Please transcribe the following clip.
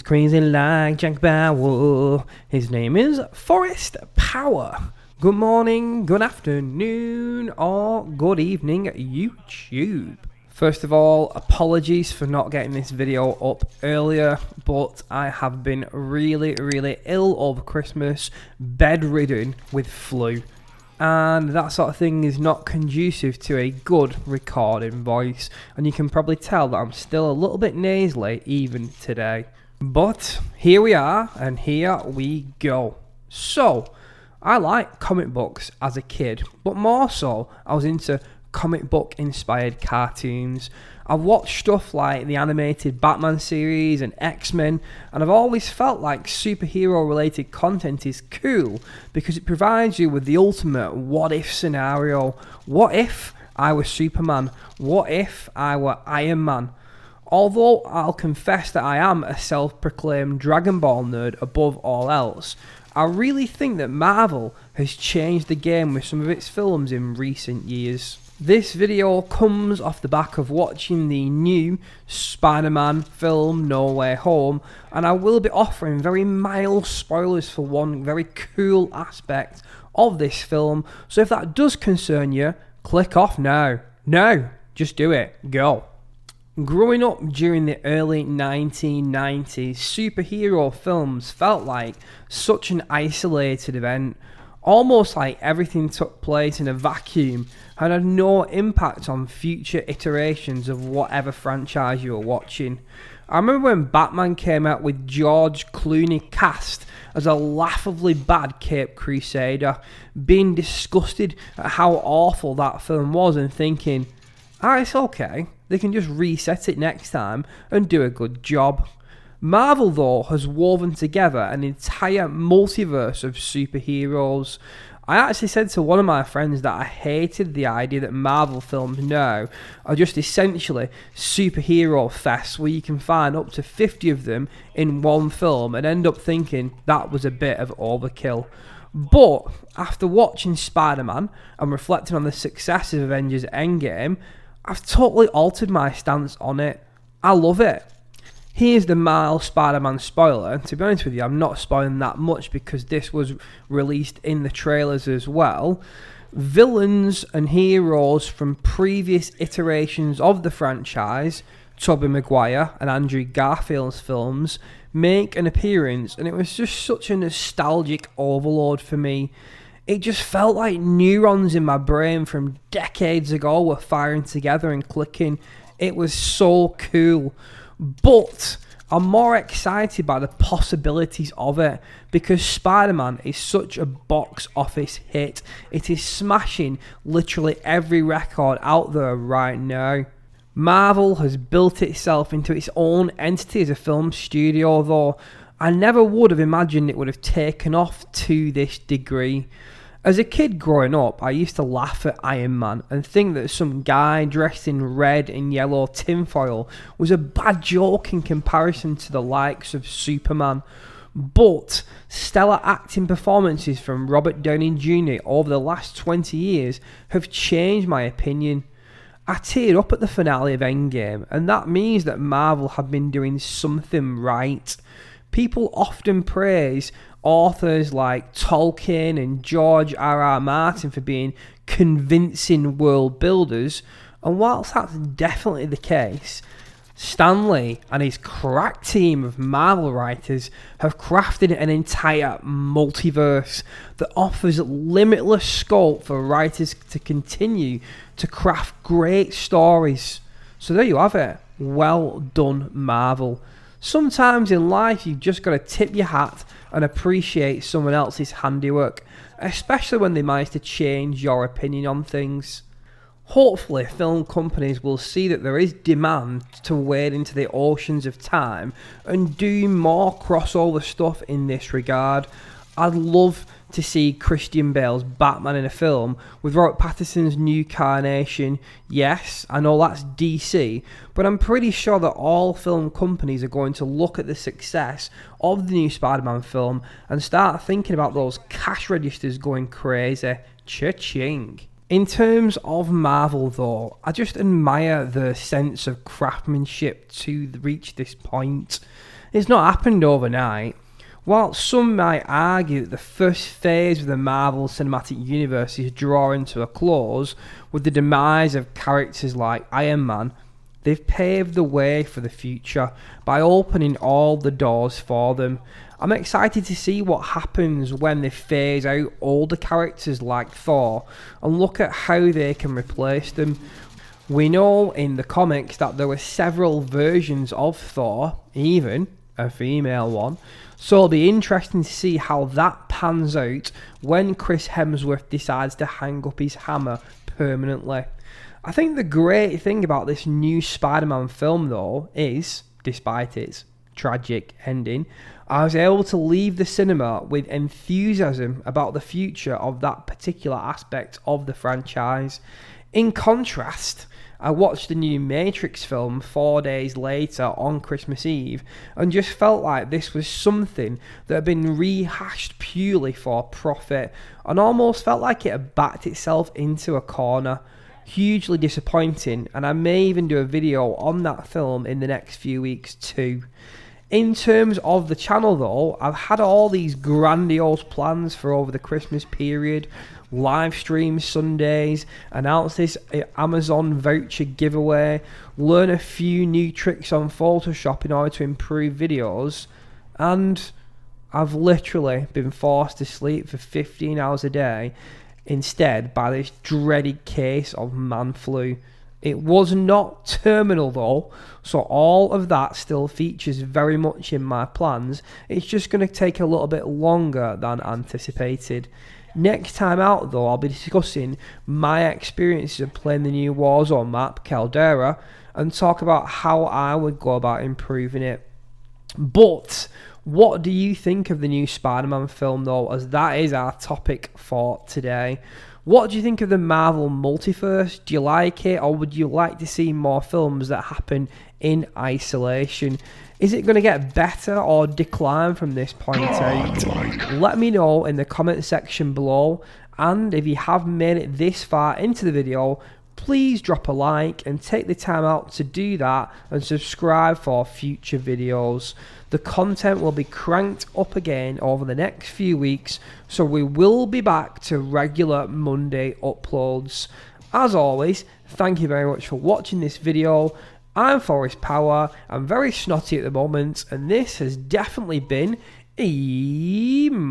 crazy like Jack Bauer. His name is Forrest Power. Good morning, good afternoon, or good evening, YouTube. First of all, apologies for not getting this video up earlier, but I have been really ill over Christmas, bedridden with flu. And that sort of thing is not conducive to a good recording voice, and you can probably tell that I'm still a little bit nasally even today. But here we are, and here we go. So, I liked comic books as a kid, but more so, I was into comic book inspired cartoons. I've watched stuff like the animated Batman series and X-Men, and I've always felt like superhero related content is cool because it provides you with the ultimate what if scenario. What if I were Superman? What if I were Iron Man? Although I'll confess that I am a self-proclaimed Dragon Ball nerd above all else, I really think that Marvel has changed the game with some of its films in recent years. This video comes off the back of watching the new Spiderman film No Way Home, and I will be offering very mild spoilers for one very cool aspect of this film, so if that does concern you, click off now. No, just do it. Go. Growing up during the early 1990s, superhero films felt like such an isolated event. Almost like everything took place in a vacuum and had no impact on future iterations of whatever franchise you were watching. I remember when Batman came out with George Clooney cast as a laughably bad Cape Crusader, being disgusted at how awful that film was and thinking, it's okay, they can just reset it next time and do a good job. Marvel, though, has woven together an entire multiverse of superheroes. I actually said to one of my friends that I hated the idea that Marvel films now are just essentially superhero fests where you can find up to 50 of them in one film and end up thinking that was a bit of overkill. But after watching Spider-Man and reflecting on the success of Avengers Endgame, I've totally altered my stance on it. I love it. Here's the mild Spider-Man spoiler, and to be honest with you, I'm not spoiling that much because this was released in the trailers as well. Villains and heroes from previous iterations of the franchise, Tobey Maguire and Andrew Garfield's films, make an appearance, and it was just such a nostalgic overload for me. It just felt like neurons in my brain from decades ago were firing together and clicking. It was so cool. But I'm more excited by the possibilities of it because Spider-Man is such a box office hit. It is smashing literally every record out there right now. Marvel has built itself into its own entity as a film studio, though I never would have imagined it would have taken off to this degree. As a kid growing up, I used to laugh at Iron Man and think that some guy dressed in red and yellow tinfoil was a bad joke in comparison to the likes of Superman. But stellar acting performances from Robert Downey Jr. over the last 20 years have changed my opinion. I teared up at the finale of Endgame, and that means that Marvel have been doing something right. People often praise authors like Tolkien and George R.R. Martin for being convincing world builders, and whilst that's definitely the case, Stan Lee and his crack team of Marvel writers have crafted an entire multiverse that offers limitless scope for writers to continue to craft great stories. So there you have it. Well done, Marvel. Sometimes in life you've just got to tip your hat and appreciate someone else's handiwork, especially when they manage to change your opinion on things. Hopefully film companies will see that there is demand to wade into the oceans of time and do more crossover stuff in this regard. I'd love to see Christian Bale's Batman in a film with Robert Pattinson's new carnation. Yes, I know that's DC, but I'm pretty sure that all film companies are going to look at the success of the new Spider-Man film and start thinking about those cash registers going crazy. Cha-ching. In terms of Marvel though, I just admire the sense of craftsmanship to reach this point. It's not happened overnight. While some might argue that the first phase of the Marvel Cinematic Universe is drawing to a close with the demise of characters like Iron Man, they've paved the way for the future by opening all the doors for them. I'm excited to see what happens when they phase out older characters like Thor and look at how they can replace them. We know in the comics that there were several versions of Thor, even a female one, so it'll be interesting to see how that pans out when Chris Hemsworth decides to hang up his hammer permanently. I think the great thing about this new Spider-Man film though is, despite its tragic ending, I was able to leave the cinema with enthusiasm about the future of that particular aspect of the franchise. In contrast, I watched the new Matrix film 4 days later on Christmas Eve and just felt like this was something that had been rehashed purely for profit and almost felt like it had backed itself into a corner. Hugely disappointing, and I may even do a video on that film in the next few weeks too. In terms of the channel though, I've had all these grandiose plans for over the Christmas period, live stream Sundays, announce this Amazon voucher giveaway, learn a few new tricks on Photoshop in order to improve videos, and I've literally been forced to sleep for 15 hours a day instead by this dreaded case of man flu. It was not terminal though, so all of that still features very much in my plans. It's just going to take a little bit longer than anticipated. Next time out though, I'll be discussing my experiences of playing the new Warzone map, Caldera, and talk about how I would go about improving it. But what do you think of the new Spider-Man film though, as that is our topic for today? What do you think of the Marvel multiverse? Do you like it, or would you like to see more films that happen in isolation? Is it going to get better or decline from this point out? Let me know in the comment section below, and if you have made it this far into the video, please drop a like and take the time out to do that and subscribe for future videos. The content will be cranked up again over the next few weeks, so we will be back to regular Monday uploads. As always, thank you very much for watching this video. I'm Forrest Power. I'm very snotty at the moment, and this has definitely been emotional.